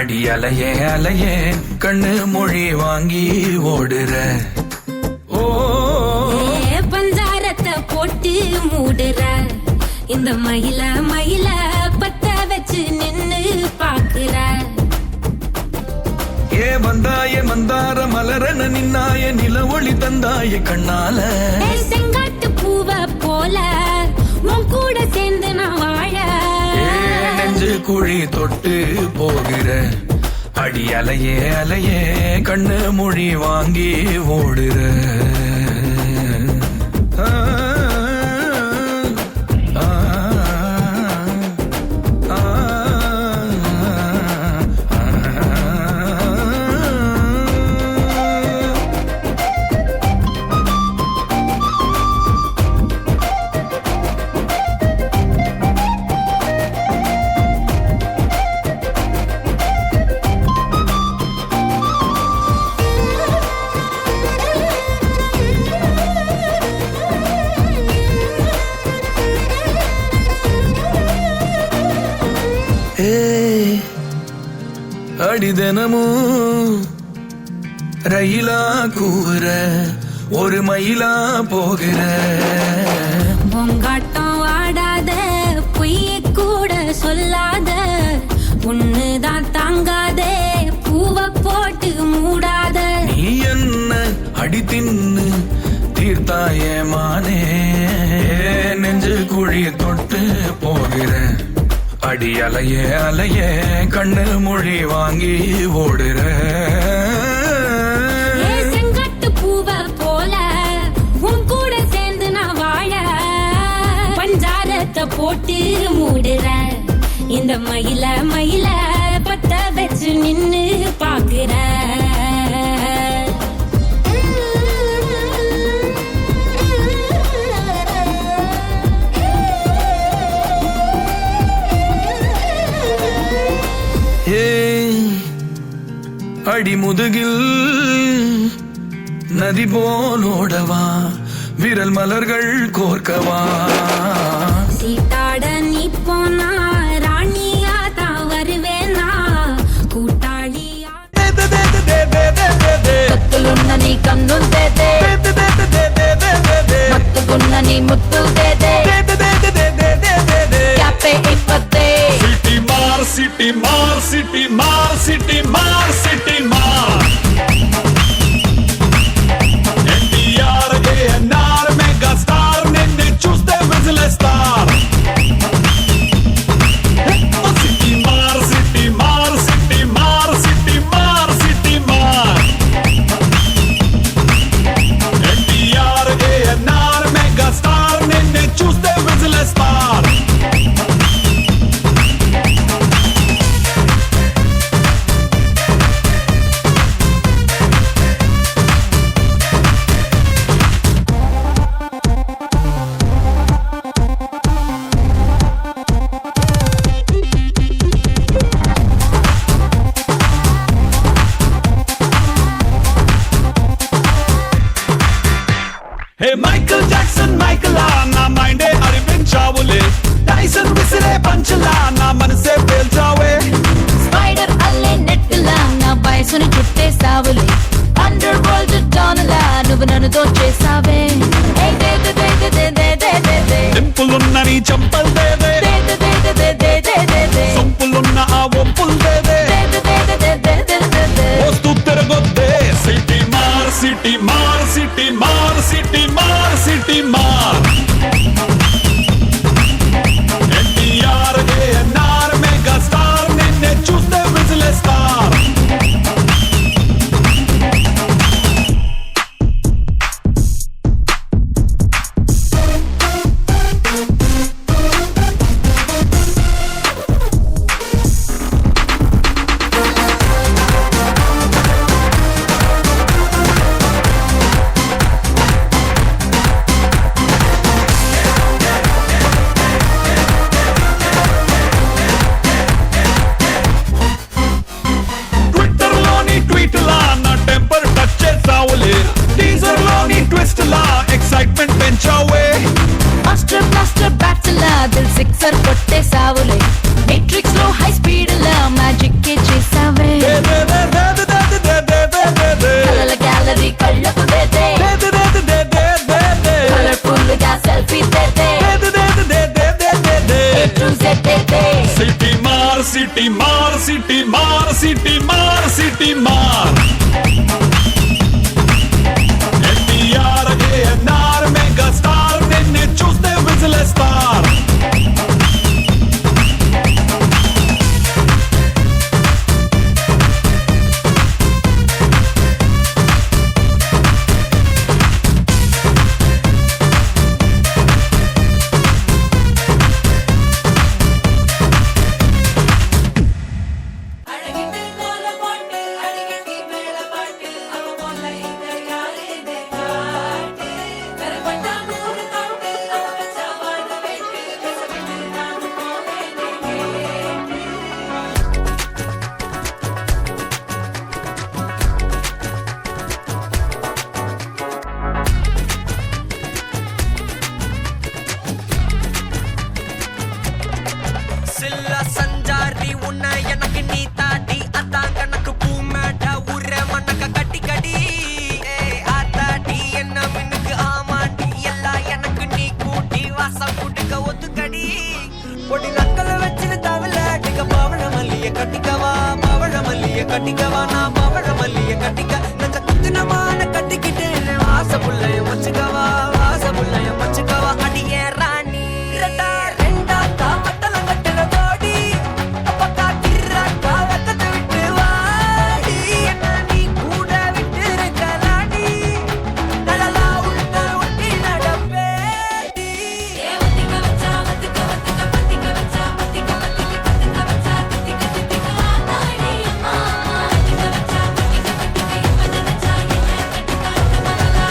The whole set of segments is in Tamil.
அடி அலையே அலையே கண்ணு மொழி வாங்கி ஓடுற ஓ பஞ்சாரத்தை போட்டு மூடுற இந்த மயில மயில பத்த வச்சு நின்னு பாக்குற ஏ வந்தாய மந்தார மலரன நின்னாய நில ஒளி தந்தாய கண்ணால செங்காட்டு பூவ போல உன் கூட சேர்ந்து நான் வாழ நெஞ்சு குழி தொட்டு போகிற அடி அலையே அலையே கண்ணு மொழி வாங்கி ஓடுற அடிதனமும் ரயிலா கூற ஒரு மயிலா போகிற பொங்காட்டம் ஆடாத பொய்ய கூட சொல்லாத ஒண்ணுதான் தாங்காதே பூவ போட்டு மூடாத நீ என்ன அடி தின்னு தீர்த்தாய மானே நெஞ்சு குழி தொட்டு போகிற அடி அலையே அலையே கண்ணு மொழி வாங்கி ஓடுற செங்காட்டு பூவ போல உன் கூட சேர்ந்து நான் வாழ பஞ்சாரத்தை போட்டு மூடுற இந்த மயில மயில பத்த வச்சு நின்னு பாக்குற அடி முதுகில் நதி போலோடவா விரல் மலர்கள் கோர்க்கவா சீட்டாட நீ போனா ராணியா தான் வருவேனா கூட்டாளியா కత్తులున్న నీ కన్నుందేదే మత్తుకున్న నీ ముత్తుదేదే క్యాపే ఇప్పతే సిటీ మార్ సిటీ మార్ సిటీ మార్ సిటీ మార్ సిటీ మార్ ఎన్టీఆర్ ఏఎన్ఆర్ మెగా స్టార్ నిన్ను చూస్తే విజిలేస్తారు సిటీ మార్ సిటీ మార్ సిటీ మార్ సిటీ మార్ సిటీ మార్ ఎన్టీఆర్ ఏఎన్ఆర్ మెగా స్టార్ నిన్ను చూస్తే విజిలేస్తారు హే మైకల్ జాక్సన్ మైకలా నా మైండే అరిపించావులే టైసన్ విసిరే పంచలా నా మనసే పేల్చావే స్పైడర్ అల్లే నెట్టులా నా వయసుని చుట్టేసావులే అండర్ వరల్డ్ డానలా నువ్వు నన్ను దోచేసావే డింపులున్న నీ చంపల్ దేదే సొంపులున్న ఆ ఒంపుల్ దేదే వస్తూ తిరగొద్దే సిటీ మార్ సిటీ మార్ సిటీ మార్ సిటీ మార్ సిటీ మార్ ఎన్టీఆర్ ఏఎన్ఆర్ మెగా స్టార్ నిన్నే చూస్తే విజిలేస్తారు సిటీ మార్ ఎన్టీఆర్ ఏఎన్ఆర్ మెగా స్టార్ నిన్నే చూస్తే విజిలేస్తారు சில்ல சஞ்சாரி உன்னை எனக்கு நீ தாட்டி அதான் கணக்கு பூ மேட்ட உர மண்ணக்க கட்டி கடி ஆத்தாட்டி என்ன மின்னுக்கு ஆமாண்டி எல்லாம் எனக்கு நீ கூட்டி வாசம் கூட்டுக்க ஒத்துக்கடி பொடி நக்கல வச்சிரு தவில அடிக்க பவழ மல்லிய கட்டிக்கவா நான் பவழ மல்லிய கட்டிக்க நெஞ்ச குத்தினமான கட்டிக்கிட்டு வாச புள்ளைய வச்சுக்கவா அடியே ராணி ரெண்டா தாமத்தலம் கட்டுற தோடி அப்பக்கா கிர்ராக்கா வெக்கத்தை விட்டு வாடி என்ன நீ கூட விட்டு இருக்கலாடி நலலா உள்ள ஒட்டி நடப்பேடி வத்திக்க வச்சா நாடி அம்மா வத்திக்க வச்சா இப்ப நினைச்சா என்ன கட்டிக்கா கமலா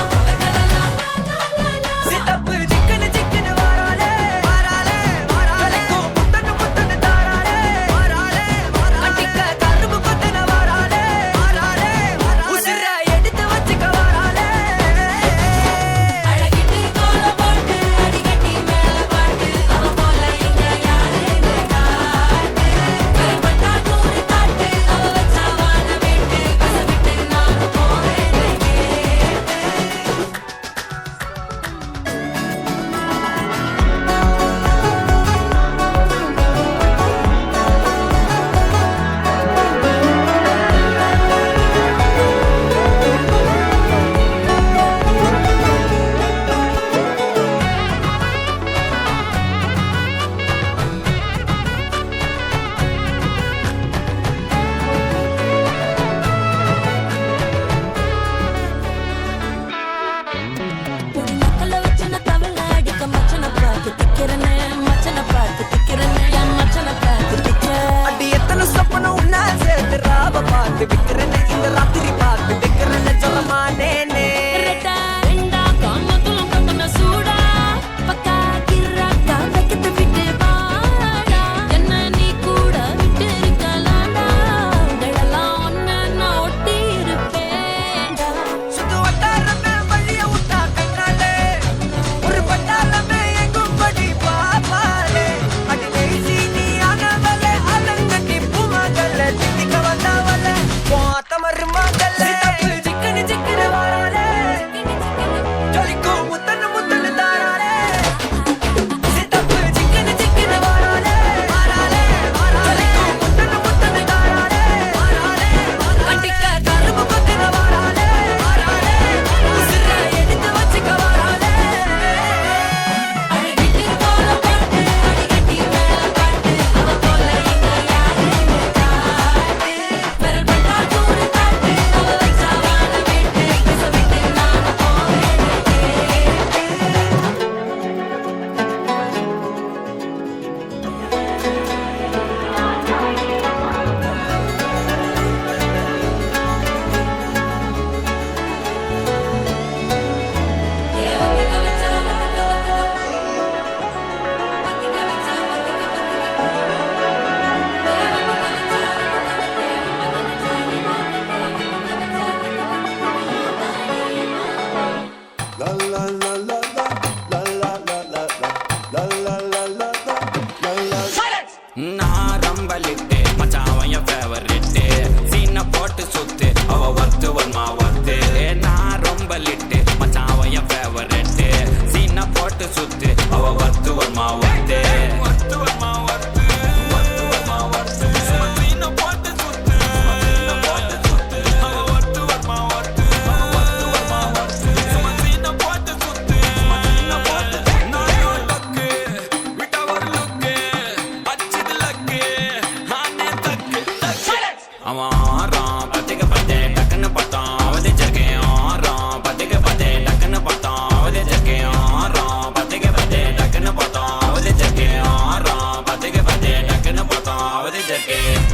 ஆறாம் பத்துக்கு பத்து டக்குன்னு பார்த்தோம் அவதி ஜர்க்கேன் ஆறாம் பத்துக்கு பத்து டக்குன்னு பார்த்தோம் அவதி ஜர்க்கேன் ஆறாம் பத்துக்கு பத்து டக்குன்னு பார்த்தோம் அவதி ஜர்க்கேன் ஆறாம் பத்துக்கு பத்து டக்குன்னு பார்த்தோம் அவதி ஜர்க்கேன்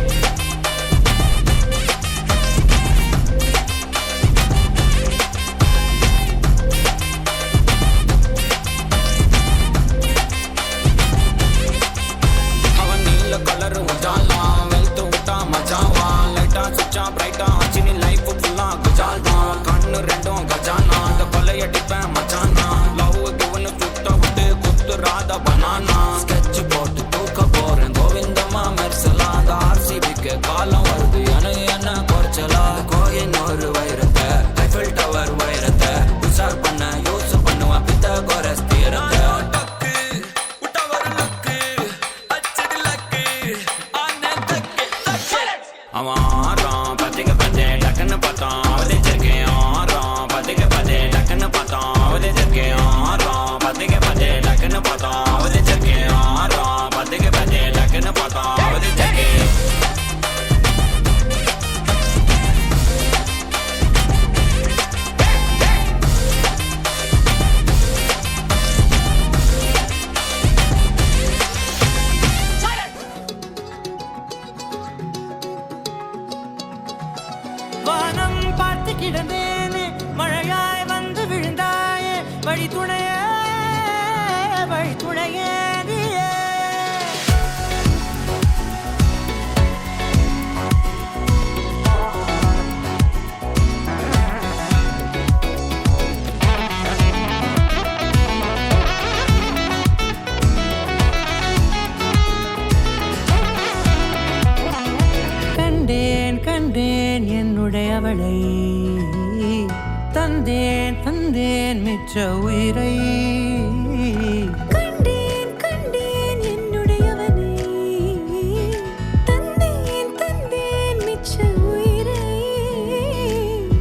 கலர் உஜாலா வெல்த் விட்டா மஜாவா லைட்டா சுச்சா பிரைட்டா ஆச்சினி லைஃப் ஃபுல்லா குஜால்தா கண்ணு ரெண்டும் கஜானா அந்த கொலையடிப்பேன் மச்சானா லவ் கிவனு சுட்ட விட்டு குத்துறாத பனானா ஸ்கெட்ச் போட்டு தூக்க போறேன் கோவிந்தம்மா மெர்சலா அந்த ஆர்சிபிக்கு காலம் வருது என்ன குறைச்சலா கோயின் ஒரு வைரத்தை ஐஃபில் டவர் வைரத்தை உஷார் பண்ண யூஸ் பண்ணுவேன் பித்த கோரஸ் தீரத்தை அவன் ஆறாம் பத்துக்கு பத்து டக்குன்னு பார்த்தோம் அவதி ஜர்க்கேன் ஆறாம் பத்துக்கு பத்து டக்குன்னு பார்த்தோம் அவதி ஜர்க்கேன் ஆறாம் பத்துக்கு பத்து டக்குன்னு பார்த்தோம் அவதி ஜர்க்கேன் ஆறாம் பத்துக்கு பத்து டக்குன்னு பார்த்தோம் அவதி ஜர்க்கேன் வானம் பார்த்து கிடந்தேனே மழையாய் வந்து விழுந்தாயே வழி துணையே நீயே கண்டேன் என்னுடையவளை தந்தேன் மிச்ச உயிரை கண்டேன் என்னுடையவனை தந்தேன் மிச்ச உயிரை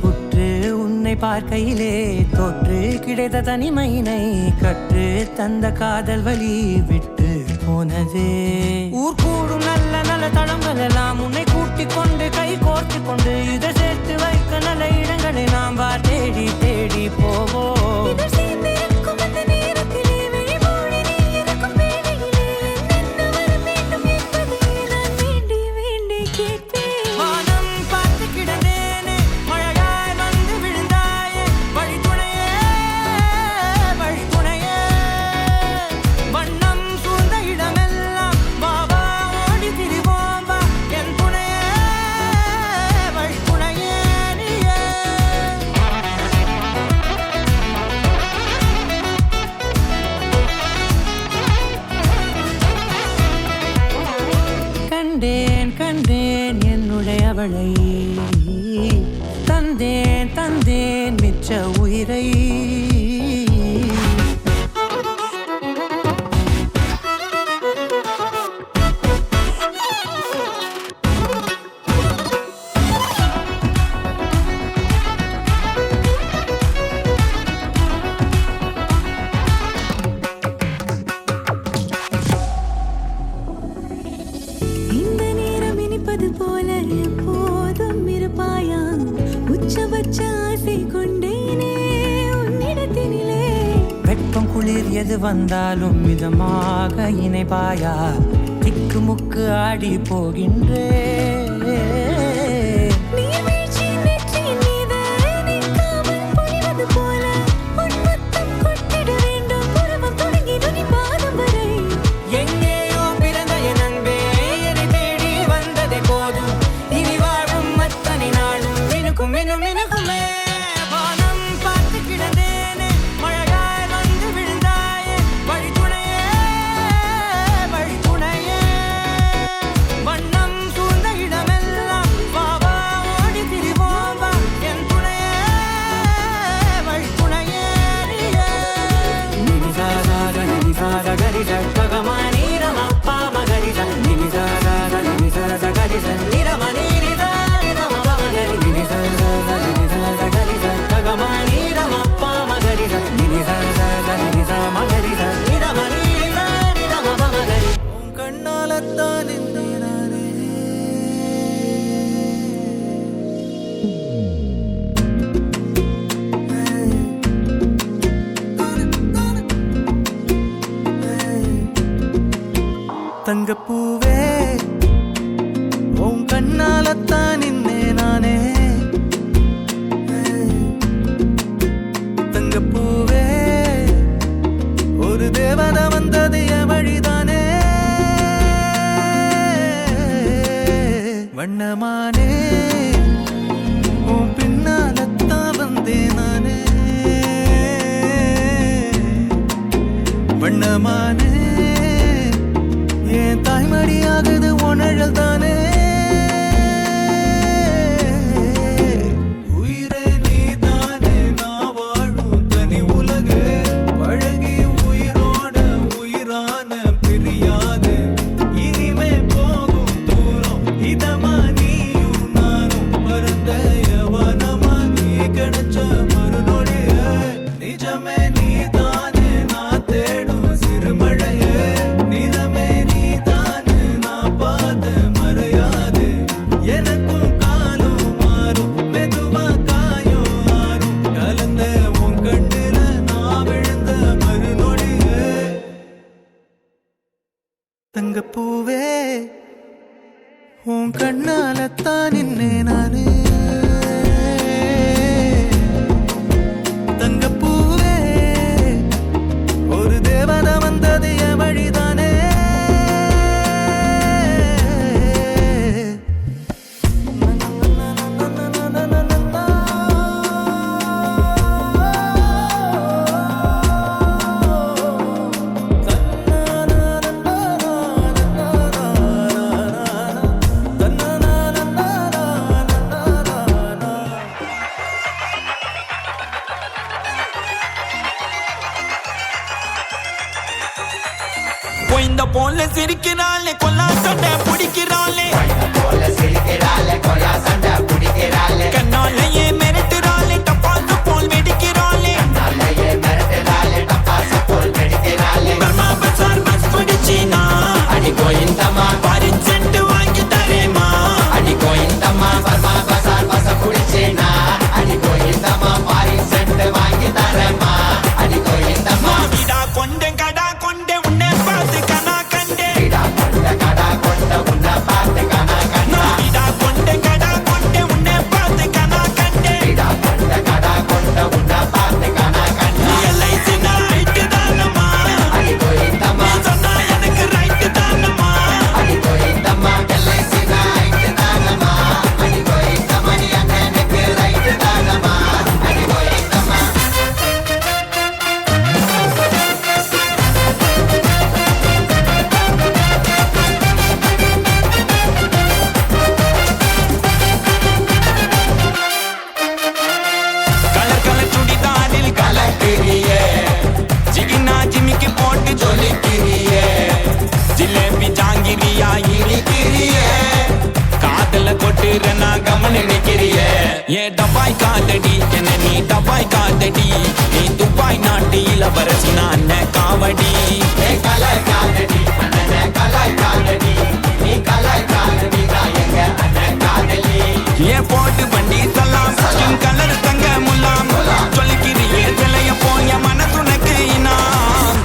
உற்று உன்னை பார்க்கையிலே தொற்று கிடைத்த தனிமையினை கற்று தந்த காதல் வழி விட்டு போனதே ஊர் கூடும் நல்ல நல்ல தளங்கள் எல்லாம் உன்னை கூட்டிக் கொண்டு கை கோர்த்து கொண்டு இதை சேர்த்து வைக்க நல்ல இடங்களை நாம் வா தேடி தேடி போவோம் வானம் பார்த்து கிடந்தேனே மழையாய் வந்து விழுந்தாயே வழி துணையே வண்ணம் சூழ்ந்த இடமெல்லாம் வாவா ஓடி திரிவோம் வா என் துணையே வழி துணையே நீயே கண்டேன் என்னுடையவளை தந்தேன் மிச்ச உயிரை இந்த நேரம் இனிப்பது போல எப்போதும் இருப்பாயா உச்சபட்ச ஆசை கொண்டேனே உன்னிடத்தினிலே வெப்பம் குளிர் எது வந்தாலும் மிதமாக இணைப்பாயா திக்கு முக்கு ஆடி போகின்றே நீர்வீழ்ச்சி நெற்றியின் மீது நிற்காமல் பொழிவது போல உன் முத்தம் கொட்டிட வேண்டும் உருவம் தொடங்கி நுனி பாதம் வரை எங்கேயோ பிறந்த என் அன்பே என்னை தேடி வந்ததே போதும் இனி வாழும் அத்தனை நாளும் மினுக்குமே வானம் பார்த்து கிடந்தேனே மழையாய் வந்து விழுந்தாயே வழி துணையே வண்ணம் சூழ்ந்த இடம் தங்கப்பூவே உன் கண்ணாலத்தான் நின்னே நானே தங்கப்பூவே ஒரு தேவதை வந்தது என் வழிதானே வண்ணமானே உன் பின்னாலத்தான் வந்தேன் நானே வண்ணமானே என் தாய்மடியாகுது உணழல் தானே உயிரே நீதானே நான் வாழும் தனி உலகு பழகி உயிரோட உயிரான பிரியாது இனிமே போகும் தூரம் இதமா நீயும் நானும் பரந்த யவனமா நீ கிடைச்ச மறுநொடிய நிஜமே நீதானே நான் தேடும் சிறுமழையே நிறமே நீதானே நான் பாத மறையாது எனக்கும் காலம் மாறும் மெதுவா காயம் ஆறும் கலந்த உன் கண்ணுல நான் விழுந்த மறுநொடியே தங்கப்பூவே உன் கண்ணாலத்தான் நின்னே நானே தங்கப்பூவே ஒரு தேவதை வந்தது என் வழிதானே கொய்ந்த போல சிரிக்கிறாளே கொல்லா சண்டை பிடிக்கிறாளே கண்ணாலேயே மிரட்டுறாளே டப்பாசு போல் வெடிக்கிறாளே பர்மா பசார் பஸ் பிடிச்சினா அடி கோயிந்தம்மா பாரின் சென்ட் வாங்கி தரேமா அடி கோயிந்தம்மா பர்மா பசார் பஸ் பிடிச்சினா அடி கோயிந்தம்மா பாரின் சென்ட் வாங்கி தரேமா அடி கோயிந்தம்மா விடா கொண்டே கடா கொண்டே உன்னை பார்த்து கனா கண்டே விடா கொண்டே கடா கொண்டே உன்னை பார்த்து கனா கண்டே விடா கொண்டே கடா கொண்டே உன்னை பார்த்து கனா கண்டே விடா கொண்டே கடா கொண்டே உன்னை பார்த்து கனா கண்டே எல்ஐசி ரைட் தானம்மா அடி கோயிந்தம்மா சொன்னா எனக்கு ரைட் தானம்மா அடி கோயிந்தம்மா எல்ஐசி ரைட் தானம்மா அடி கோயிந்தம்மா நீ எனக்கு ரைட் தானம்மா அடி கோயிந்தம்மா கலர் கலர் சுடிதாரில் கலக்கிறியே ஜிகினா ஜிமிக்கி போட்டு ஜொலிக்கிறியே ஜிலேபி ஜாங்கிரியா இருக்கிறியே காதல கொட்டுற நான் கமனு நிக்கிறியே ஏ டபாய் காதடி என்ன நீ டபாய் காதடி நீ துபாய் நாட்டு இளவரசி நான் காவடி ஏ கலாய் காதடி அண்ணன் கலாய் காதடி நீ கலாய் காதடி எங்க அண்ணன் காதலி ஏ போட்டு வண்டி சலாம் ஸ்கின் கலர் தங்க முலாம் சொல்லிக்கிறியே சிலைய போய மனசுனக்கு இனாம்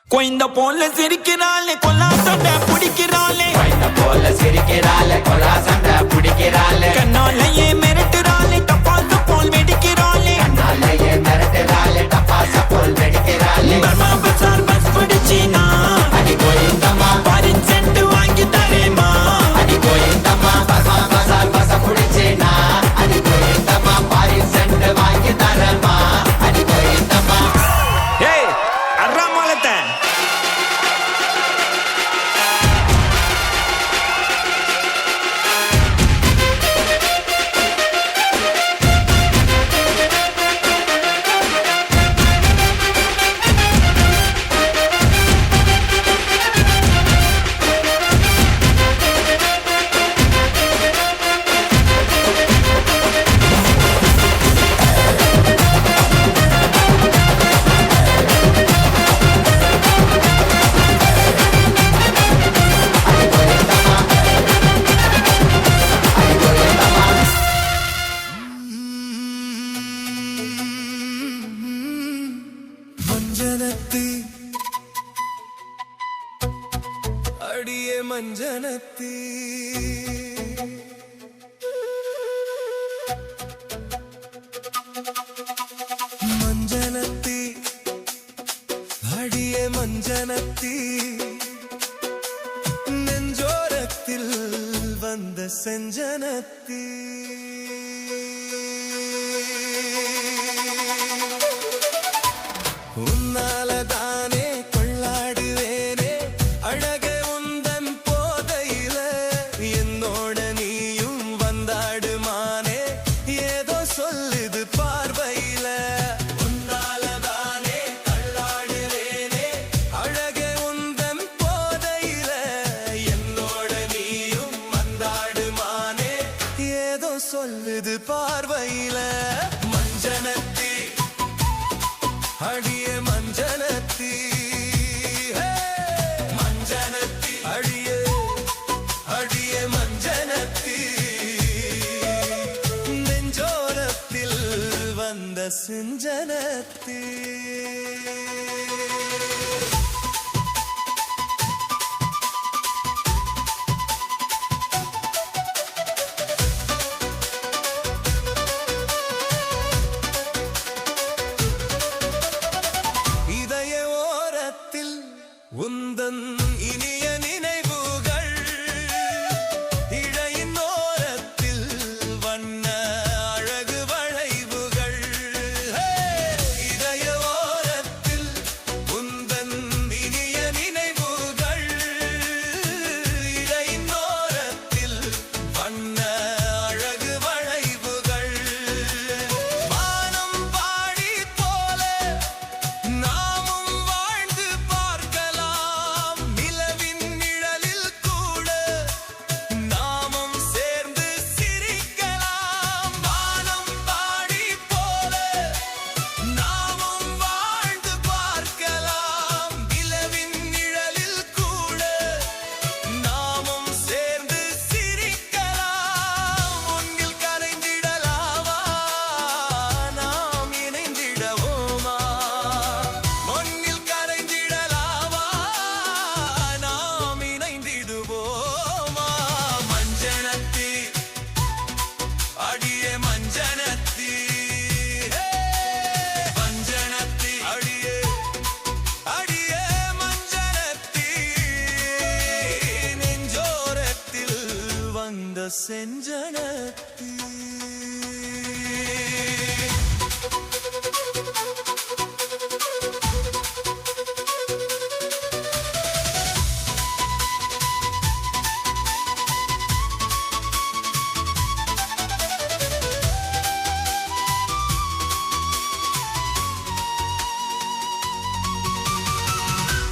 கொய்ந்த போல சிரிக்கிறாளே கொல்லா சண்டை பிடிக்கிறாளே கண்ணாலேயே மிரட்டுறாளே டப்பாசு போல் வெடிக்கிறாளே பர்மா பசார் பஸ் பிடிச்சினா அடி கோயிந்தம்மா பாரின் சென்ட் வாங்கி தரேமா அடி கோயிந்தம்மா பர்மா பசார் பஸ் பிடிச்சினா அடி கோயிந்தம்மா பாரின் சென்ட் வாங்கி தரேமா அடி கோயிந்தம்மா ஏய் அர்ராமலத்தை மஞ்சனத்தி அடியே மஞ்சனத்தி நெஞ்சோரத்தில் வந்த செஞ்சனத்தி உன்னாலதானே கொள்ளாடுவேனே அழகே உந்தன் போதையில என்னோட நீயும் வந்தாடுமானே ஏதோ சொல்லுது பார்வையில உன்னாலதானே தள்ளாடுவேனே அழகே உந்தன் போதையில என்னோட நீயும் வந்தாடுமானே ஏதோ சொல்லுது பார்வையில மஞ்சனத்தி அடியே மஞ்சனத்தி மஞ்சனத்தி அடியே அடியே மஞ்சனத்தி நெஞ்சோரத்தில் வந்த செஞ்சனத்தி உந்தன் இனிய நினைவுகள் இழையின் ஓரத்தில் வண்ண அழகு வளைவுகள் இதய ஓரத்தில் உந்தன் இனிய நினைவுகள் இழையின் ஓரத்தில் வண்ண அழகு வளைவுகள் வானம் பாடி போல நாமும் வாழ்ந்து பார்க்கலாம் நிலவின் நிழலில் கூட நாமும் சேர்ந்து சிரிக்கலாம் வானம் பாடி போல நாமும் வாழ்ந்து பார்க்கலாம் நிலவின் நிழலில் கூட நாமும் சேர்ந்து சிரிக்கலாம் உன்னில் கரைந்திடலாமா நாம் இணைந்திடவோமா மண்ணில் கரைந்திடலாமா நாம் இணைந்திடுவோமா மஞ்சனத்தி அடியே மஞ்சனத்தி மஞ்சனத்தி அடியே அடியே மஞ்சனத்தி நெஞ்சோரத்தில் வந்த செஞ்சனத்தி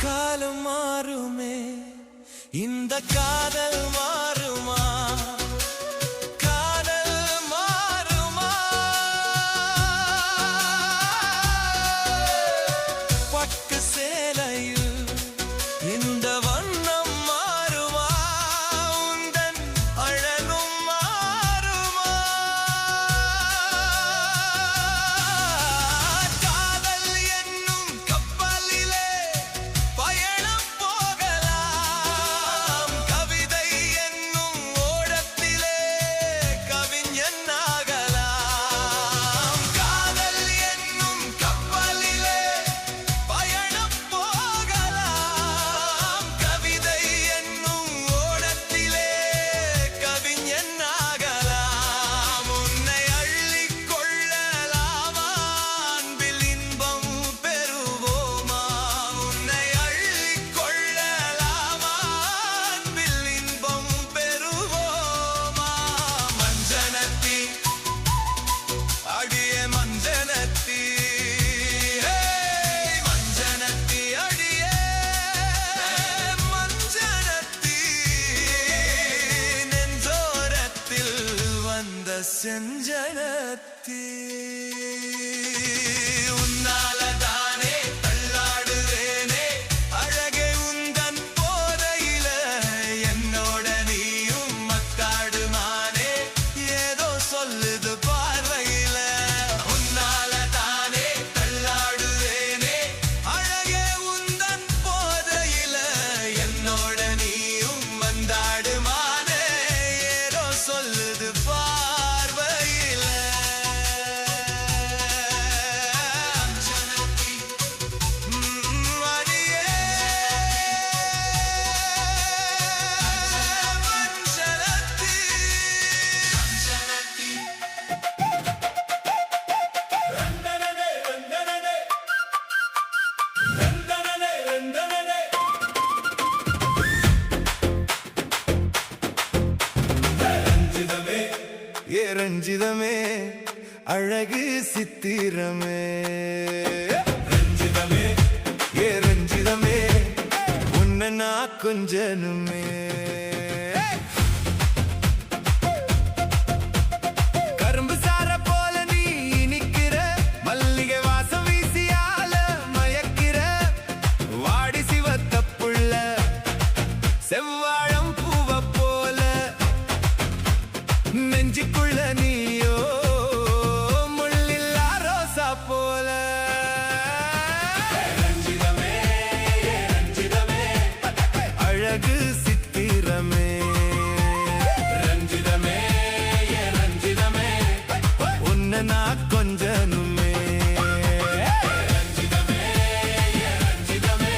காலம் மாறுமே இந்த காதல் மாறுமா காதல் மாறுமா பட்டு சேலையில் இந்த வண்ணம் மாறுமா உந்தன் அழகும் மாறுமா காதல் என்னும் கப்பலிலே பயணம் போகலாம் கவிதை என்னும் ஓடத்திலே கவிஞன் ஆகலாம் காதல் என்னும் கப்பலிலே பயணம் போகலாம் கவிதை என்னும் ஓடத்திலே கவிஞன் ஆகலாம் உன்னை அள்ளிக் கொள்ளலாமா அன்பில் இன்பம் பெறுவோமா உன்னை அள்ளிக் கொள்ளலாமா அன்பில் இன்பம் பெறுவோமா மஞ்சனத்தி அடியே மஞ்சனத்தி மஞ்சனத்தி அடியே மஞ்சனத்தி நெஞ்சோரத்தில் வந்த செஞ்சனத்தி உன்னாலதானே தள்ளாடுவேனே அழகே உந்தன் போதையில என்னோட நீயும் மத்தாடுமானே ஏதோ சொல்லுது பார்வையில உன்னாலதானே தள்ளாடுவேனே அழகே உந்தன் போதையில என்னோட நீயும் வந்தாடுமானே ஏ ரஞ்சிதமே அழகு சித்திரமே ரஞ்சிதமே ஏ ரஞ்சிதமே உன்னை நான் கொஞ்சனுமே கரும்பு சார போல நீ இனிக்கிற மல்லிகை வாசம் வீசியால மயக்கிற வாடி சிவத்த புள்ள செவ்வாழம் பூவ போல நெஞ்சுக்குள்ள நீயோ முள்ளில்லா ரோசா போல ரஞ்சிதமே ரஞ்சிதமே அழகு சித்திரமே ரஞ்சிதமே ரஞ்சிதமே உன்னை நான் கொஞ்சனுமே ரஞ்சிதமே ரஞ்சிதமே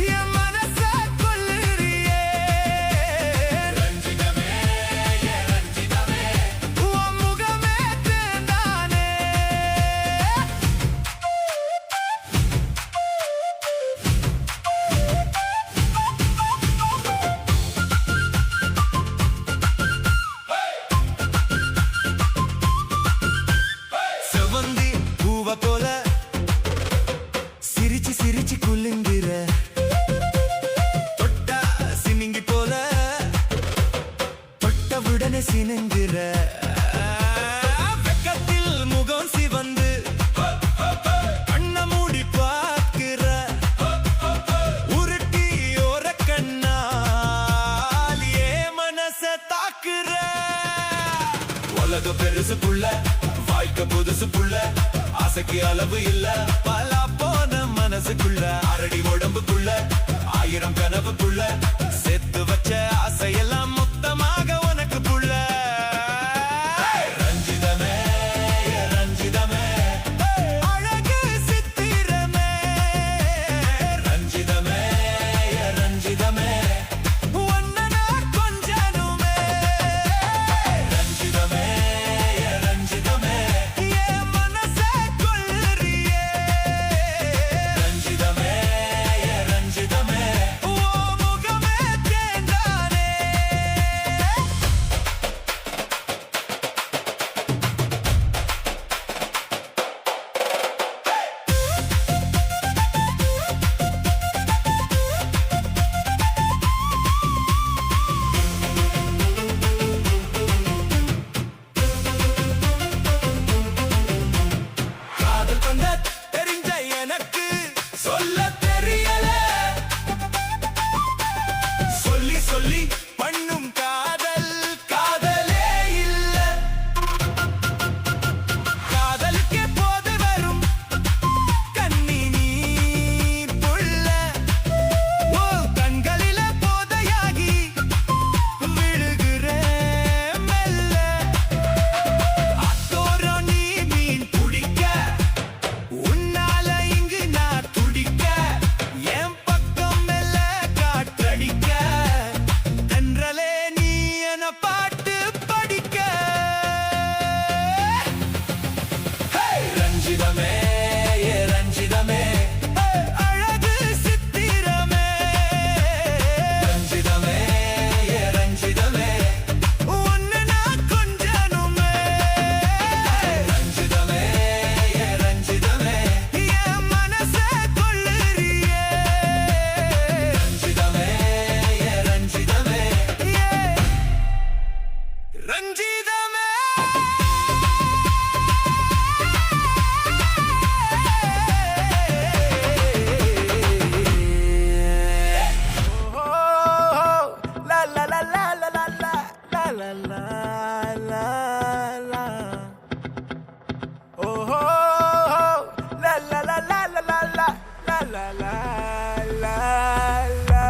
என் மனச கொல்லுறியே ரஞ்சிதமே ரஞ்சிதமே உன் முகமே தேர்ந்தானே செவந்தி பூவ போல சிரிச்சு சிரிச்சு குலுங்குற தொட்டா சினிங்கி போல தொட்டவுடனே சினுங்குற வெக்கத்தில் முகம் சிவந்து கண்ண மூடி பார்க்கிற உருட்டி ஓர கண்ணால் ஏ மனச தாக்குற உலக பெருசு புள்ள வாய்க்க புதுசு புள்ள ஆசைக்கு அளவு இல்ல பலா போன மனசுக்குள்ள அரடி உடம்புக்குள்ள ஆயிரம் கனவுக்குள்ள செத்து வச்ச ஆசையெல்லாம் மொத்தமாக உனக்கு புள்ள ரஞ்சிதமே ரஞ்சிதமே அழகு சித்திரமே ரஞ்சிதமே ரஞ்சிதமே உன்னை நான் கொஞ்சனுமே ரஞ்சிதமே ரஞ்சிதமே என் மனச கொல்லுறியே ரஞ்சிதமே ரஞ்சிதமே உன் முகமே தேர்ந்தானே காதல் பண்ண தெரிஞ்ச எனக்கு சொல்ல தெரியல சொல்லி சொல்லி பண்ணும் காதல் காதலே இல்ல காதலுக்கே போது வரும் கண்ணி நீ புள்ள ஓ கண்களில போதையாகி விழுகிறேன் மெல்ல அத்தோரம் நீ மீன் பிடிக்க உன்னால இங்கு நான் துடிக்க என் பக்கம் மெல்ல காற்றடிக்க தென்றலே நீ என பாட்டு படிக்க ரஞ்சிதமே ரஞ்சிதமே அழகு சித்திரமே ரஞ்சிதமே ரஞ்சிதமே உன்னை நான் கொஞ்சனுமே ரஞ்சிதமே ரஞ்சிதமே என் மனச கொல்லுறியே ரஞ்சிதமே ரஞ்சிதமே ரஞ்சிதமே la la la la la la la la la la la oh la la la la la la la la la la la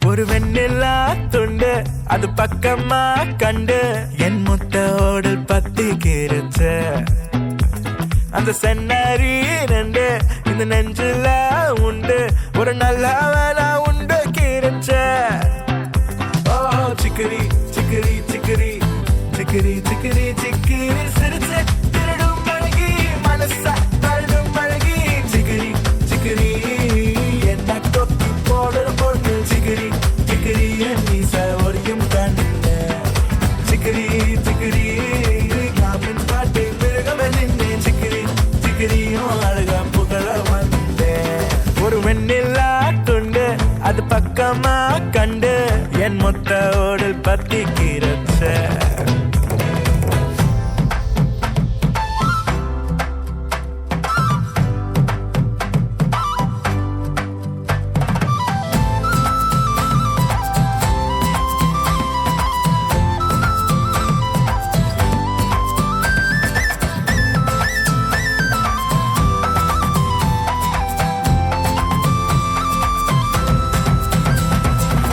ஒரு வெண்ணிலா துண்டு அது பக்கமா கண்டு என் முத்த ஓடல் பத்தி கிருச்ச அந்த சென்னரி ரெண்டு இந்த நெஞ்சில உண்டு ஒரு நல்ல வேலை உண்டு கிருச்ச ஓ சிக்கரி சிக்கரி சிக்கரி சிக்கரி சிக்கரி சிக்கரி சிரிச்சு திருடும் அழகி மனச தள்ளும் அழகி சிக்கரி சிக்கரி என்ன தொத்தி வெண்ணிலா துண்டு அது பக்கமா கண்டு என் மொத்த ஓடல் பத்தி கீரச்ச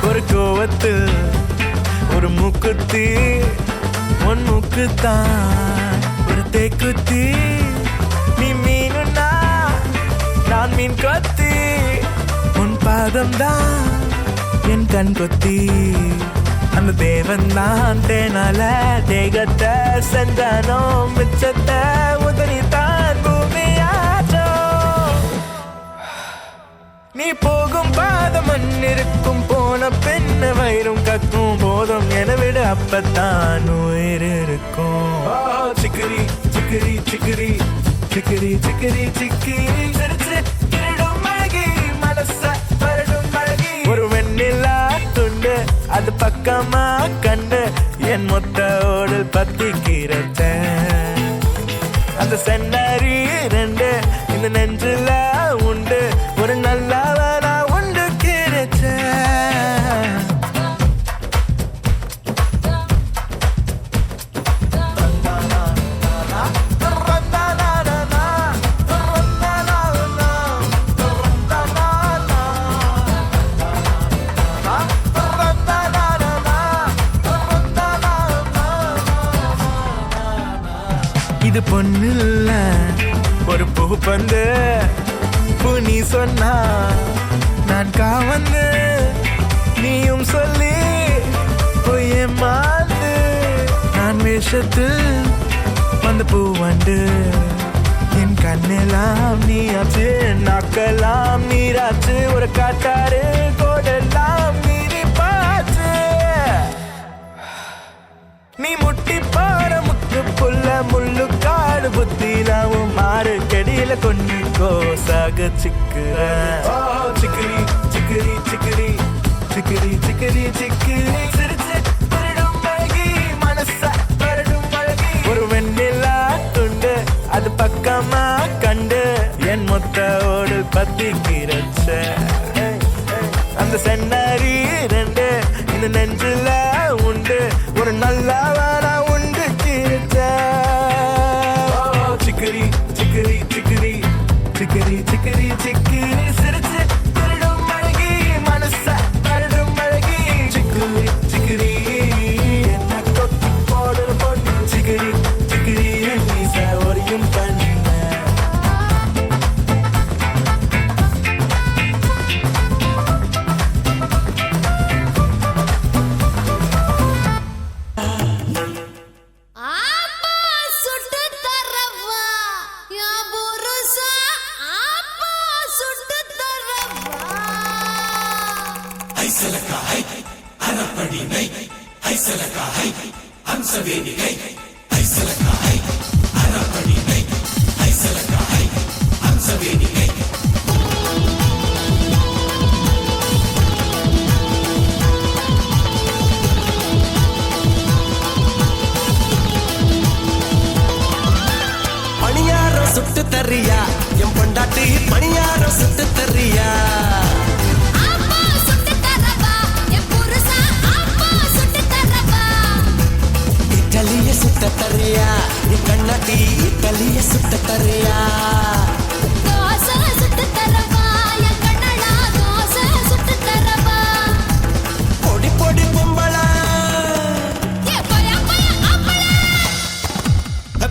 ஒரு கோவத்து ஒரு மூக்குத்தி உன் மூக்குத்தான் ஒரு தேக்குத்தி நீ மீனுன்னா நான் மீன் கொத்தி உன் பாதம் தான் என் கண் கொத்தி அந்த தேவன் தான் தேனால தேகத்தை செஞ்சானோ மிச்சத்தை உதறித்தான் பூமியாச்சோ நீ போகும் பாதம் மண்ணிருக்கும் போன பெண்ண வயிறும் கக்கும் போதும் என விட அப்பத்தான் உயிர் இருக்கும் சிக்கரி சிக்கரி சிக்கரி சிக்கரி சிக்கரி சிக்கரி திருடும் மழகி மனச பரடும் மழகி ஒரு வெண்ணிலா துண்டு அது பக்கமா கண்டு என் மொத்த ஓடல் பத்தி கீரச்ச அந்த சென்னரி ரெண்டு இந்த நெஞ்சில உண்டு ஒரு நல்லவனா உண்டு கிடைச்ச இது பொண்ணுல்ல ஒரு பூ பந்து பூ நீ சொன்னா நான் காவந்து நீயும் சொல்லி பொய்ய மாந்து நான் வேஷத்தில் வந்த பூ வண்டு என் கண்ணெல்லாம் நீ ஆச்சு நாக்கெல்லாம் நீராச்சு ஒரு காட்டாரு கோடெல்லாம் மீறி பாச்சு நீ முட்டி பாட முத்து புல்ல முள்ளு காடு புத்திலாவும் மாறு கெடியில கொண்டு கோசாக சிக்குற சிக்கரி சிக்கரி சிக்கரி சிக்கரி சிக்கரி சிக்கரி சிரிச்சு திருடும் மழகி மனச பரடும் மழகி ஒரு வெண்ணிலா துண்டு அது பக்கமா கண்டு என் மொத்த ஓடல் பத்தி கீரச்ச அந்த சென்னரி ரெண்டு இந்த நெஞ்சில உண்டு ஒரு நல்லவனா உண்டு கீரச்ச சிக்கரி சிக்கரி சிக்கரி சிக்கரி சிக்கரி சிக்கரி சிரிச்சு திருடும் மழகி மனச பரடும் மழகி சிக்கரி சிக்கரி என்ன கொத்தி போடுற பொண்ணு சிக்கரி சிக்கரி நீ சவரியும் பண்ண பணியாரம் சுட்டு தர்றியா என் பொண்டாட்டி பணியாரம் சுட்டு தர்றியா இட்டலிய சுட்ட தர்றியா என் கண்ணாட்டி இட்டலிய சுட்ட தர்றியா பொடி பொடி பொம்பளை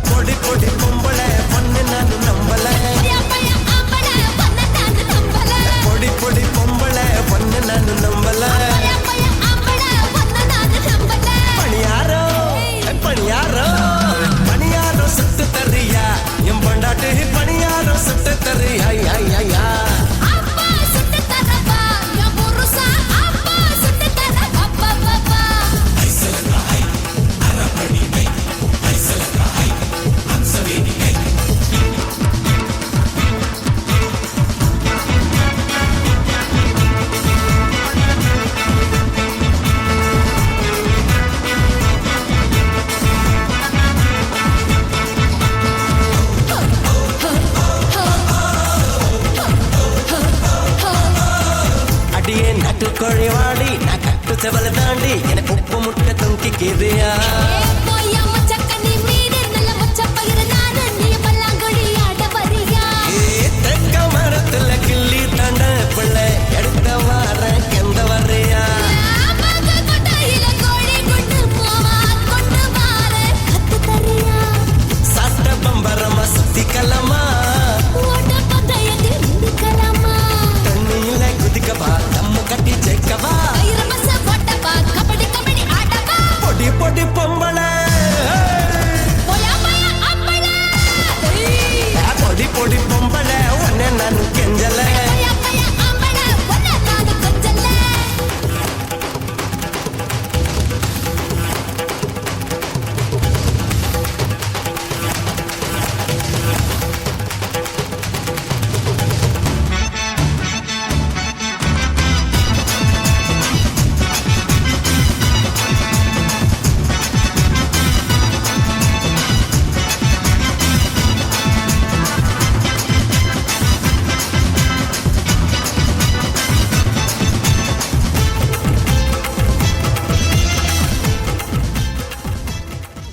பொடி பொடி பொம்பளை பொண்ணு நானு நம்பல கோழி வாடி நான் கட்டு செவல தாண்டி எனக்கு உப்பு முட்டை தொங்கிக்கிறியா போயா மச்சக்கண்ணி மீது நல்ல மச்ச பயிர நானு நீ பல்லாங்குழி ஆட வரியா தெக்க மரத்துல கிள்ளி தாண்ட பிள்ளை எடுத்த வார கெந்த வர்றியா பாக்க கொட்டாயில கோழி கொண்டு போவா கொண்டு வார கத்து தரியா சாட்ட பம்பரமா சுத்திக்கலாமா ஓட்ட பந்தயத்தில் நிக்கலாமா தண்ணியில குதிக்கவா தம்மு கட்டி ஜெயிக்கவா பயிர மச போட்டப்பா கபடி கபடி ஆடவா பொடி பொடி பொம்பளை போயா போயா அப்பள பொடி பொடி பொம்பளை உன்னை நான் கெஞ்சல போயா போயா அப்பள ஒன்ன நானு கொஞ்சல்ல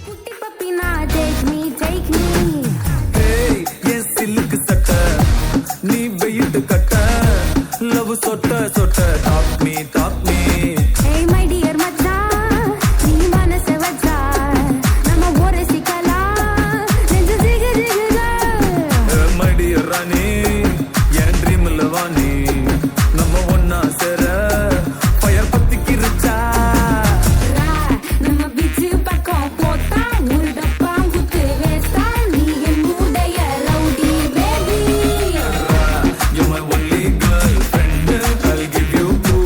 குட்டி பப்பி நான் take me Hey, என் சில்லுக்கு சட்டை நீ வெயிட்டு கட்ட லவ் சொட்ட சொட்ட top me Hey my dear மச்சான் நீ மனச வச்சா நம்ம ஒரு சிக்கலாம் நெஞ்சு ஜிகு ஜிகுதா மடிய ராணி என் ட்ரீம்ல வாணி நம்ம ஒன்னா சேர ஃபயர் பத்திக்கிருச்சா நம்ம பீச்சு பக்கம் போட்டா முருட பாங்குத்து வேஸ்டா நீ என் மூடைய rowdy baby You're my only girlfriend I'll give you 2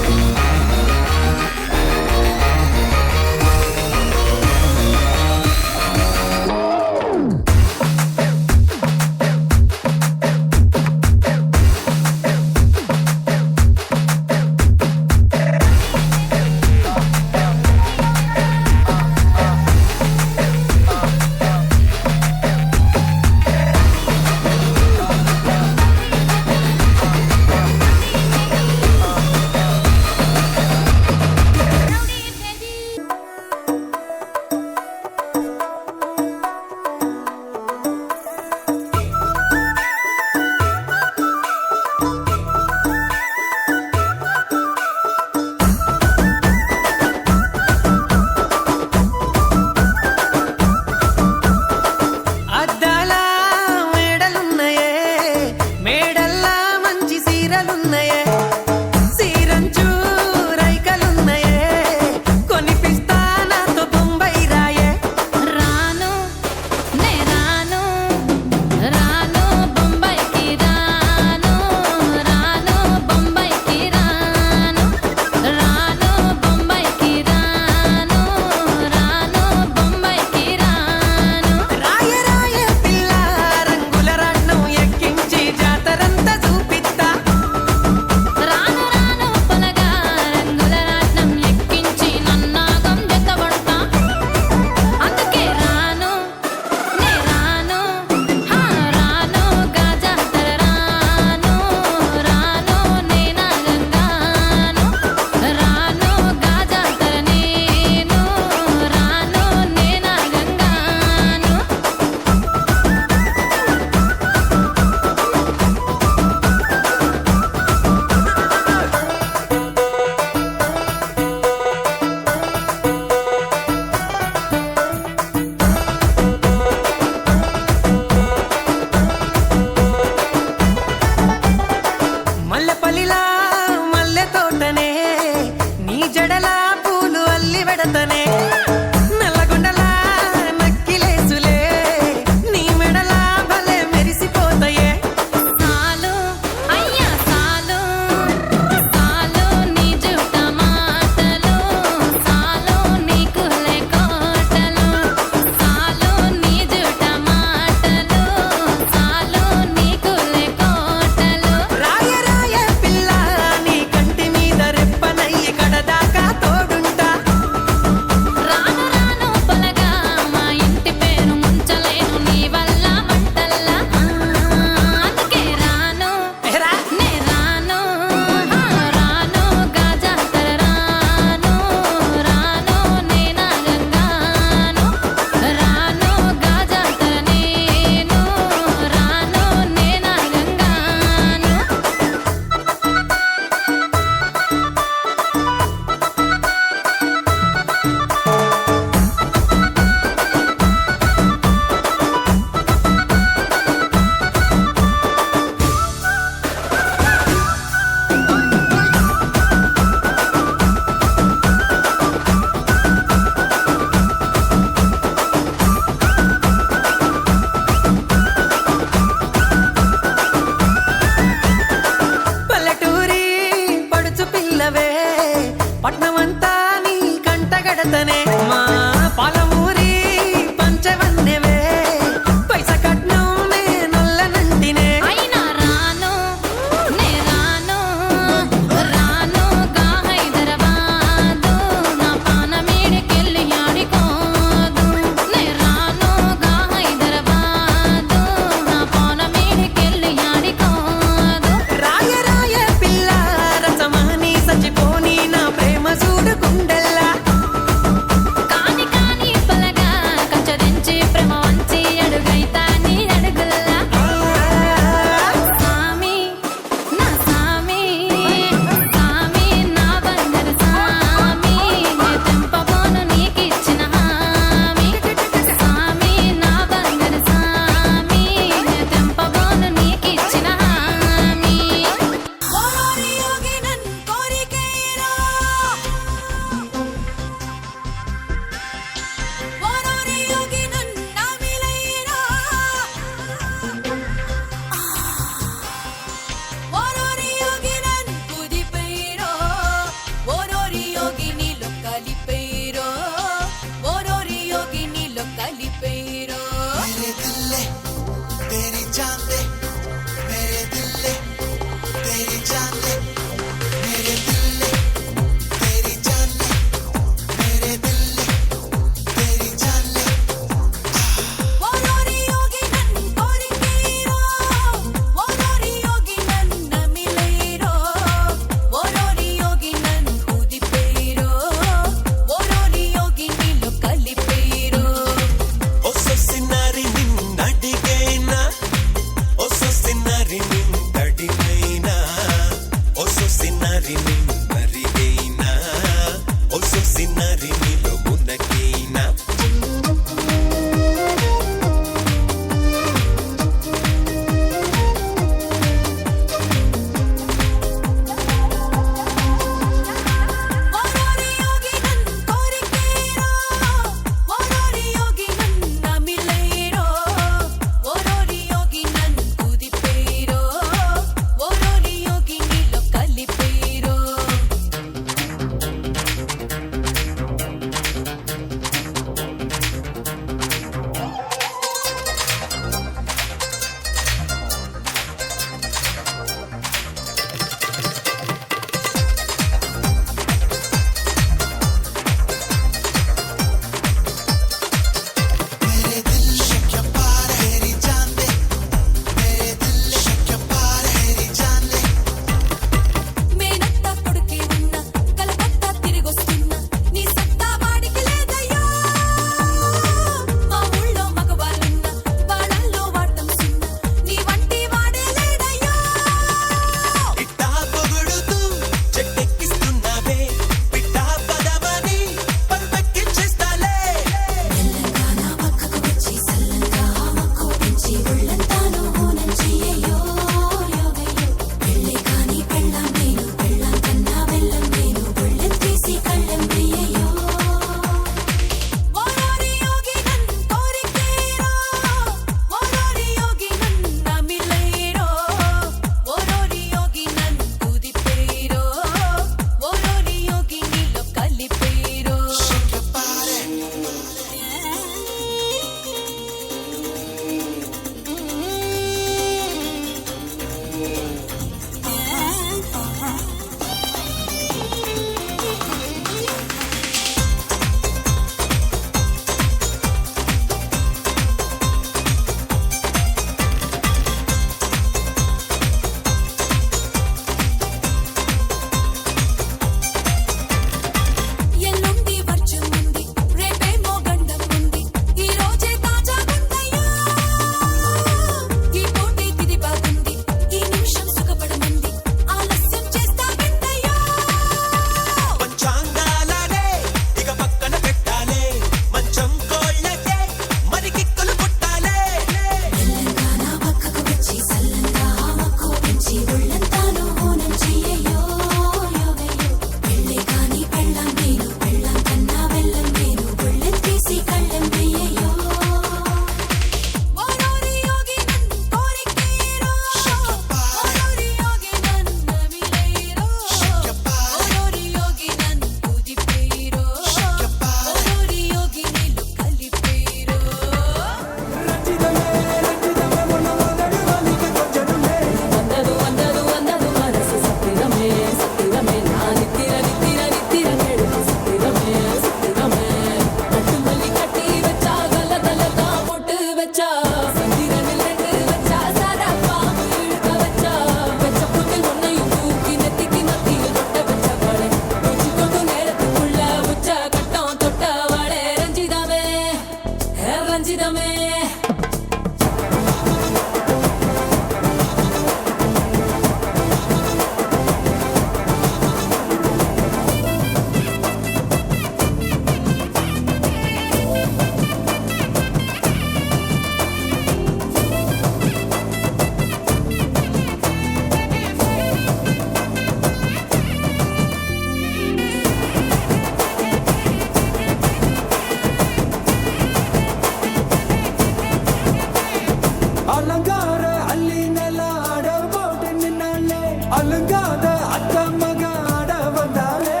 அலங்காத அத்த மக ஆட வந்தாலே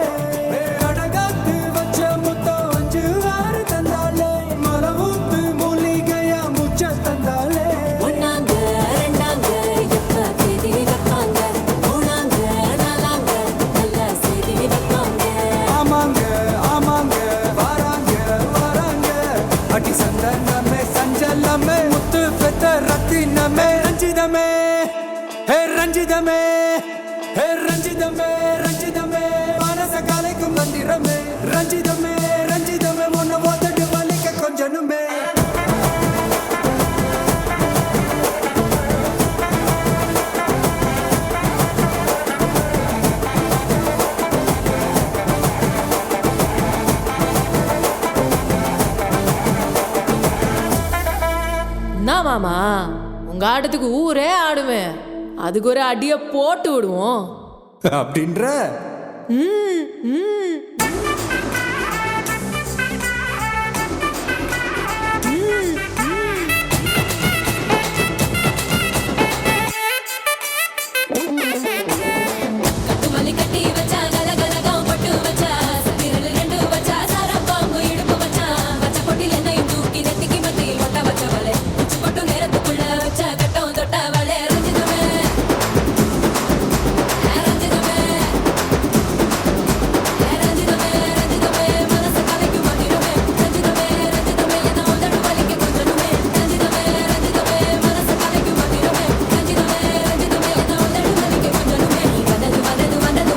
அடகாத்து வச்ச முத்தம் 5-6 தந்தாலே மலவூத்து மூலிகையா முச்ச தந்தாலே ஒன்னாங்க ரெண்டாங்க எப்ப தேதி வைப்பாங்க மூணாங்க நாலாங்க நல்ல செய்தி வைப்பாங்க ஆமாங்க ஆமாங்க வராங்க வராங்க அடி சந்தனமே சஞ்சலமே முத்து பெத்த ரத்தினமே ரஞ்சிதமே ஹே ரஞ்சிதமே ஹே ரஞ்சிதமே ரஞ்சிதமே மனச கலைக்கும் மந்திரமே ரஞ்சிதமே ரஞ்சிதமே உன்னை ஓதட்டு வலிக்க கொஞ்சனுமே என்ன மாமா உங்க ஆட்டத்துக்கு ஊரே ஆடுமே அதுக்கு ஒரு அடிய போட்டு விடுவோம் அப்படின்ற கட்டுமல்லி கட்டி வச்சா கலகலகம் பட்டு வச்சா சத்திரல் 2 வச்சா சாரப்பாம்பு இடுப்பு வச்சா வச்ச பொட்டில் என்னையும் தூக்கி நெத்திக்கு மத்தியில் ஒட்ட வச்சவளே உச்சி பொட்டு நேரத்துக்குள்ள வச்ச கட்டம் தொட்டவளே ரஞ்சிதமே ரஞ்சிதமே ரஞ்சிதமே ரஞ்சிதமே மனச கலைக்கும் மந்திரமே ரஞ்சிதமே ரஞ்சிதமே என்ன உதடு வலிக்க கொஞ்சனுமே ரஞ்சிதமே ரஞ்சிதமே மனச கலைக்கும் மந்திரமே ரஞ்சிதமே ரஞ்சிதமே என்ன உதடு வலிக்க கொஞ்சனுமே நீ வந்தது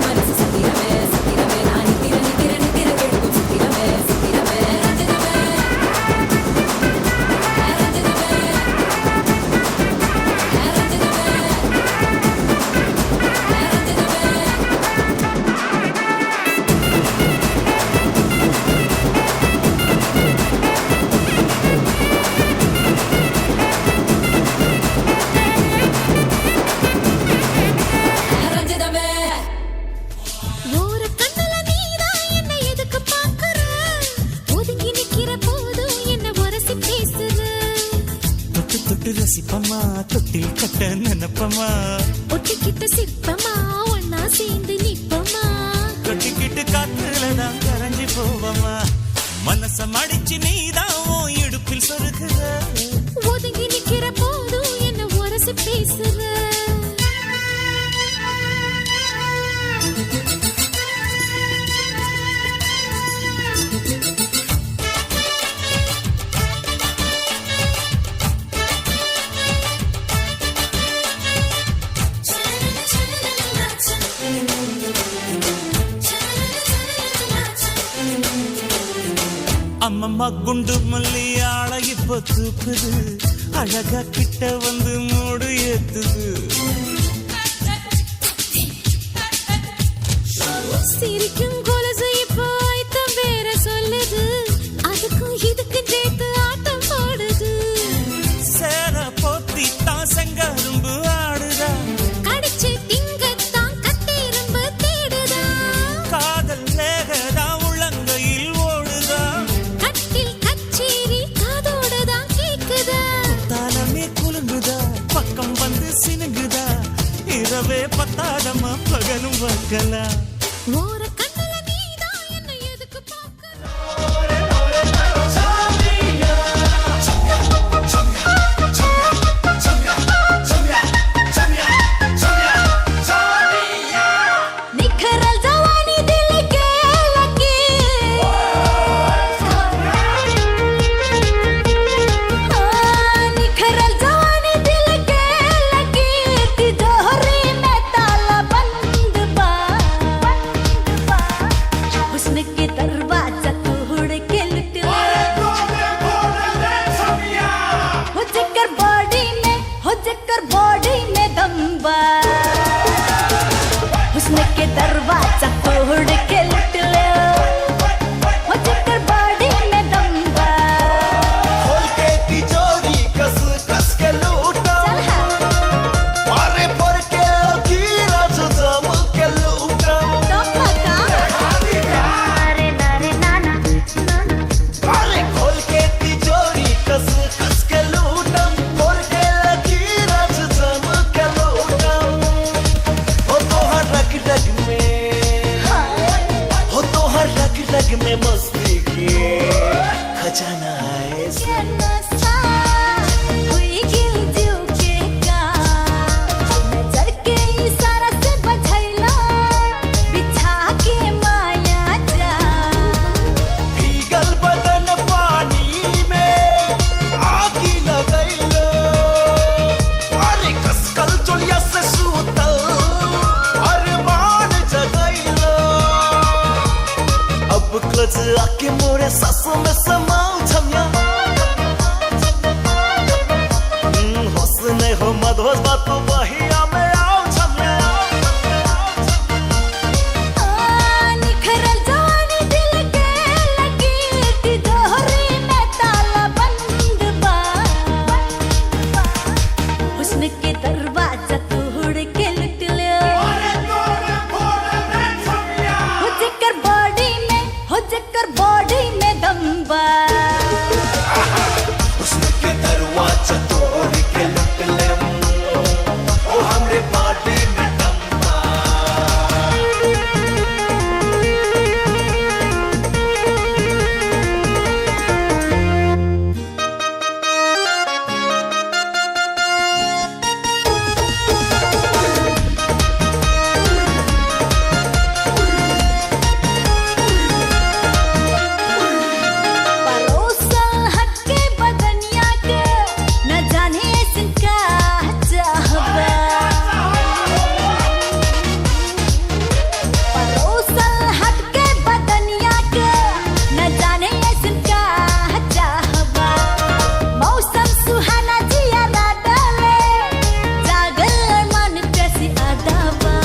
மனசு சத்திரமே சத்திரமே நான் நித்திர கெடுக்கும் சத்திரமே சத்திரமே ரஞ்சிதமே ரஞ்சிதமே ஒரு கண்ணுல நீதான் என்ன எதுக்கு பாக்குற ஒதுங்கி நிக்கிற போதும் என்ன உரசி பேசுற தொட்டு தொட்டு ரசிப்பமா தொட்டில் கட்ட நினைப்பமா ஒட்டிக்கிட்ட சிற்பமா ஒன்னா சேர்ந்து நிப்பமா தொட்டிக்கிட்டு காத்துலதான் கரைஞ்சி போவமா மனச மடிச்சு நீதான் உன் இடுப்பில் சொருகுற ஒதுங்கி நிக்கிற போதும் என்ன உரசி பேசுற அம்மம்மா குண்டு மல்லி ஆளை இப்ப தூக்குது அழகா கிட்ட வந்து மூடு ஏத்துது சிரிக்கும் கொலுசு இப்போ ஐத்தம் வேற சொல்லுது அதுக்கும் இதுக்கும் சேர்த்து ஆட்டம் போடுது சேர போத்தி தான் செங்கரும்பு ஆடுதா கடிச்சு திங்கத்தான் கட்டிரும்பு தேடுதா காதல் வேகதா உள்ளங்கையில் ஓடுதா கட்டில் கச்சேரி காதோடதான் கேக்குதா தாளமே குலுங்குதா பக்கம் வந்து சினுங்குதா இரவே பத்தாதமா பகலும் வைக்கலாம் ஓர கண்ணுல நீதான் என்ன எதுக்கு பாக்குற निखरल जवानी दिल के लगी निखरल जवानी दिल के लगी तिजोरी में ताला बंद बा जाना है भीगल बदन पानी में आगी लगैलो अरे कसकल चोलिया से सूतल अरमान जगैलो अब क्लच आके मोरे सासों में समाओ छमिया होश नहीं हो मधोस बात तो बहिया में आओ छमिया के दरवाजा तोड़ के लुट लियो हो जकर बॉडी में दम्बा उसने के दरवाजा तोड़ के लुट ले ओ हमरे बॉडी में दम्बा परोसल हटके बदनिया के न जाने सिनका चाहबा परोसल हटके बदनिया के न जाने सिनका चाहबा मौसम सुहाना जिया डाले जागल मन कैसी अदाबा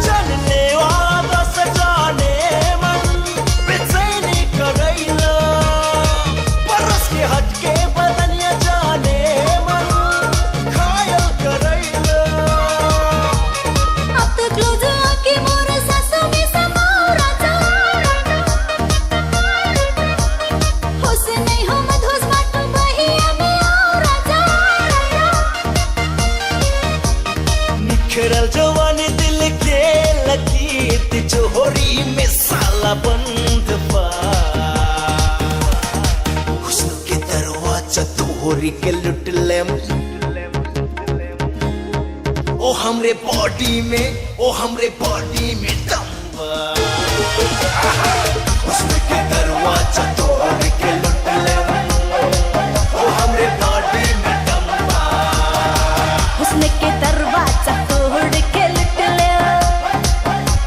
जानने वाला सजाने मन बेचैनी करैलो परस के हटके बदनिया जाने मन घायल करैलो अब तो क्लोज आके मोर सासों में समाओ राजा होश नहीं हो मधोस बाटो बहिया में आओ राजा निखरल जवानी दिल के लकीर तिजोरी में साला बंद बा हुस्न के दरवाजा तोड़ के लुट ले ओ हमरे बॉडी में दम बा हुस्न के दरवाजा तोड़ के लुट ले ओ हमरे बॉडी में दम बा हुस्न के दरवाजा तोड़ के लुट ले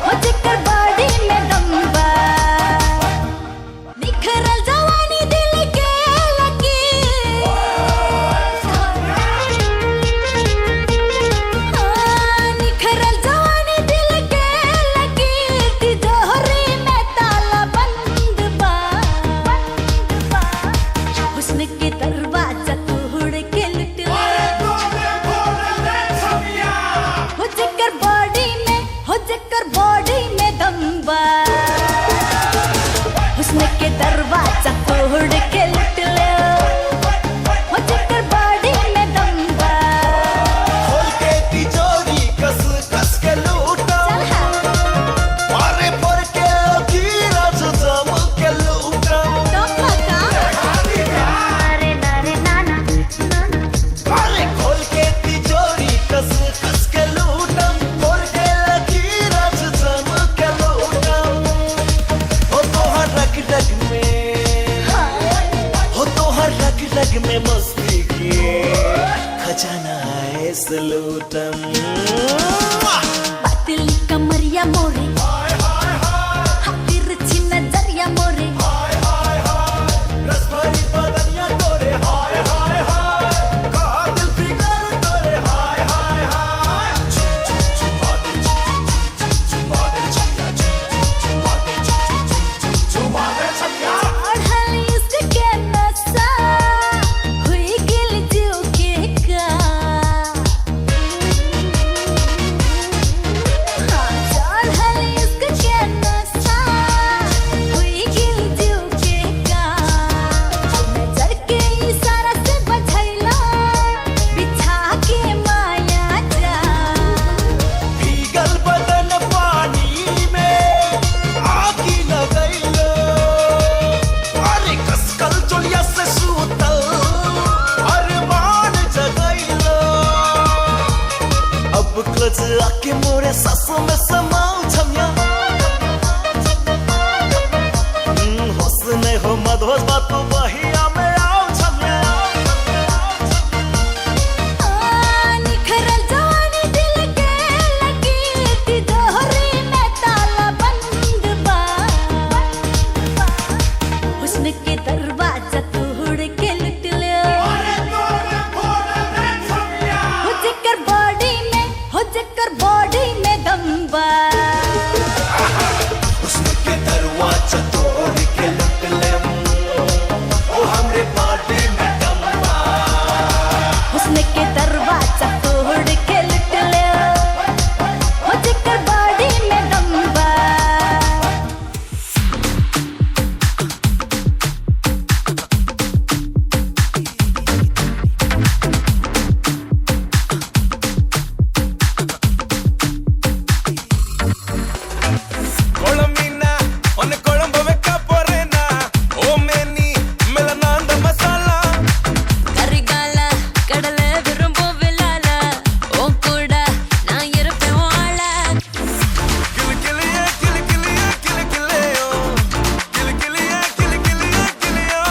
हो जकर बॉडी में दम्बा निखरल जवानी दिल के लकीर निखरल जवानी दिल के लकीर तिजोरी में ताला बंद बा हुस्न के दरवाजा तोड़ के लुट ले हो जकर बॉडी में दम्बा हुस्न के दरवाजा तोड़ के लुट ले हो जकर बॉडी में दम्बा खोल के तिजोरी कस कस के लूटा चल हाँ मारे पर के गिरा जम के लूटा दम्बा का अरे नारे नाना अरे खोल के तिजोरी कस कस के लूटा पर के गिरा जम आके मोरे सांसों में समाओ छमिया होश नहीं हो मधोस बात तो वही में आओ छमिया निखरल जवानी दिल के लगी ती दोहरी में ताला बंद बा हुस्न के दरवाजा तोड़ के लुट लियो हो जिकर बॉडी में दम बा उसने के दरवाजा तोड़ के लुट ले ओ हमरे बॉडी में दम बा हुस्न के दरवाजा तोड़ के लुट लियो हो जिकर बॉडी में दम बा கொழம்பீனா உன்னை குழம்பு வைக்க போறேனா ஓ மேனி மேல நான் அந்த மசாலா கரிகால கடல விரும்பும் விலால ஓ கூட நான் இருப்பேன் வாழ கிளி கிளியே கிளி கிளியே கிளி கிளியோ கிளி கிளியே கிளி கிளியே கிளியோ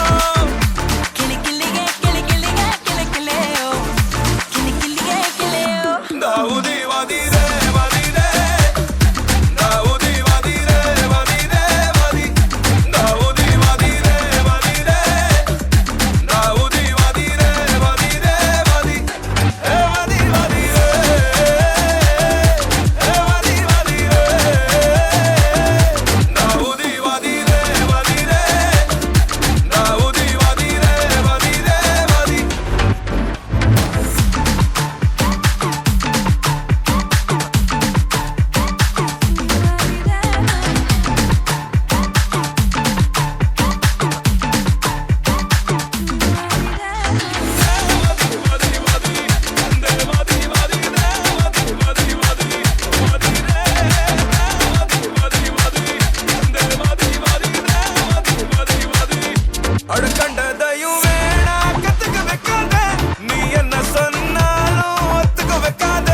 கிளி கிளியே கிளி கிளியே கிளி கிளியோ கிளி கிளியே கிளியோ தாவுதி வாதிரே வாதிரே தாவுதி வாதிரே வாதிரே வாதி தாவுதி வாதிரே வாதிரே தாவுதி வாதிரே வாதிரே வாதி ஏ வாதி வாதிரே ஏ வாதி வாதிரே தாவுதி வாதிரே வாதிரே தாவுதி வாதிரே வாதிரே வாதி அடுக்கண்டதையும் வேணா கத்துக்க வைக்காத நீ என்ன சொன்னாலும் ஒத்துக்க வைக்காத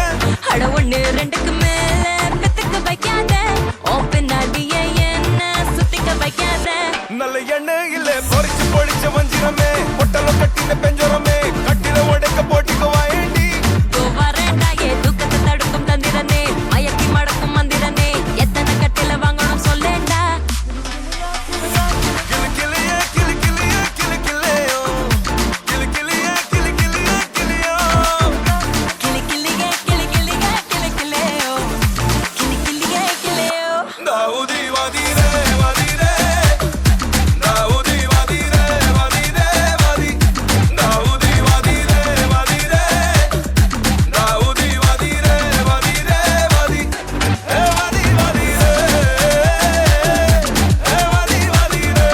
அட ஒண்ணு ரெண்டுக்கு மேல பெத்துக்க வைக்காத ஓ பின்னாடியே என்ன சுத்திக்க வைக்காத நல்ல எண்ணெய் இல்ல பொறிச்சு பொழிச்ச வஞ்சிரமே பொட்டலம் கட்டின பெஞ்சரமே கட்டில உடைக்க போட்டிக்கு வாயண்டி கோவாரேண்டாயே தூக்கத்தை தடுக்கும் தந்திரனே மயக்கி மடக்கும் மந்திரனே எத்தனை கட்டில வாங்கணும் சொல்லேண்டா கிளி கிளியே கிளி கிளியே கிளி கிளியோ கிளி கிளியே கிளி கிளியே கிளியோ கிளி கிளியே கிளி கிளியே கிளி கிளியோ கிளி கிளியே கிளியோ தாவுதி வாதிரே வாதிரே தாவுதி வாதிரே வாதிரே வாதி தாவுதி வாதிரே வாதிரே தாவுதி வாதிரே வாதிரே வாதி ஏ வாதி வாதிரே ஏ வாதி வாதிரே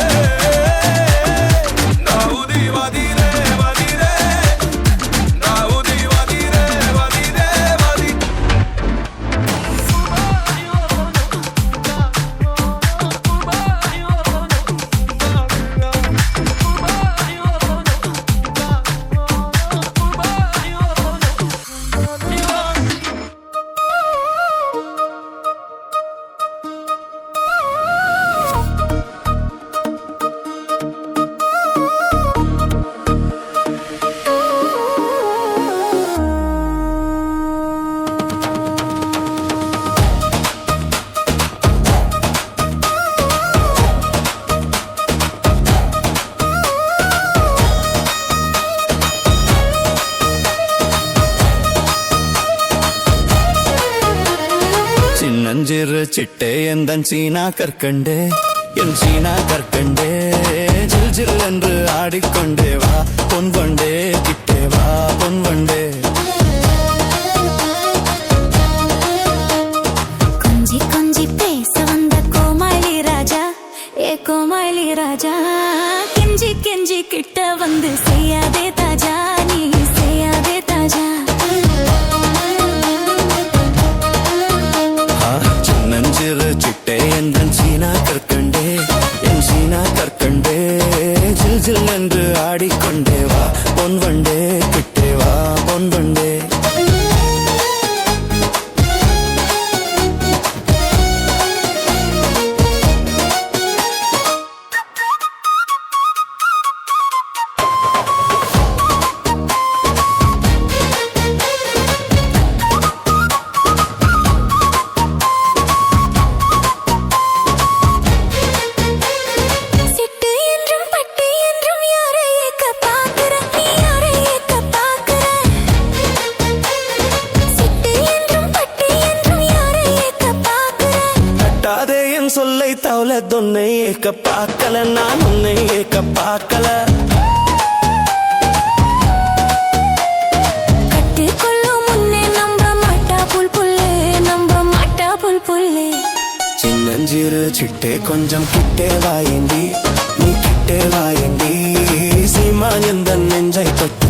தாவுதி வாதிரே வாதிரே தாவுதி வாதிரே வாதிரே வாதி சின்னஞ்சிறு சிட்டே எந்தன் சீனா கற்கண்டே என் சீனா கற்கண்டே ஜில் ஜில் என்று ஆடிக்கொண்டே வா பொன் வண்டே கிட்டே வா பொன் வண்டே கொஞ்சி கொஞ்சி பேச வந்த கோமாளி ராஜா ஏ கோமாளி ராஜா கெஞ்சி கெஞ்சி கிட்ட வந்து செய்யாதே தாஜா நீ செய்யாதே தாஜா சின்னஞ்சிறு சிட்டே எந்தன் சீனா கற்கண்டே என் சீனா கற்கண்டே ஜில் ஜில் என்று ஆடிக்கொண்டே வா பொன் வண்டே கிட்டே வா பொன் வண்டே சொல்லை தவள தொன்னை ஏக்க பார்க்கல நான் உன்னை ஏக்க பார்க்கல கட்டிக்கொள்ளும் முன்னே நம்ப மாட்டா புல் புல்லே நம்ப மாட்டா புல் புல்லே சின்னஞ்சிறு சிட்டே கொஞ்சம் கிட்டே வாயண்டி நீ கிட்டே வாயண்டி சீமா எந்த நெஞ்சை தொட்டு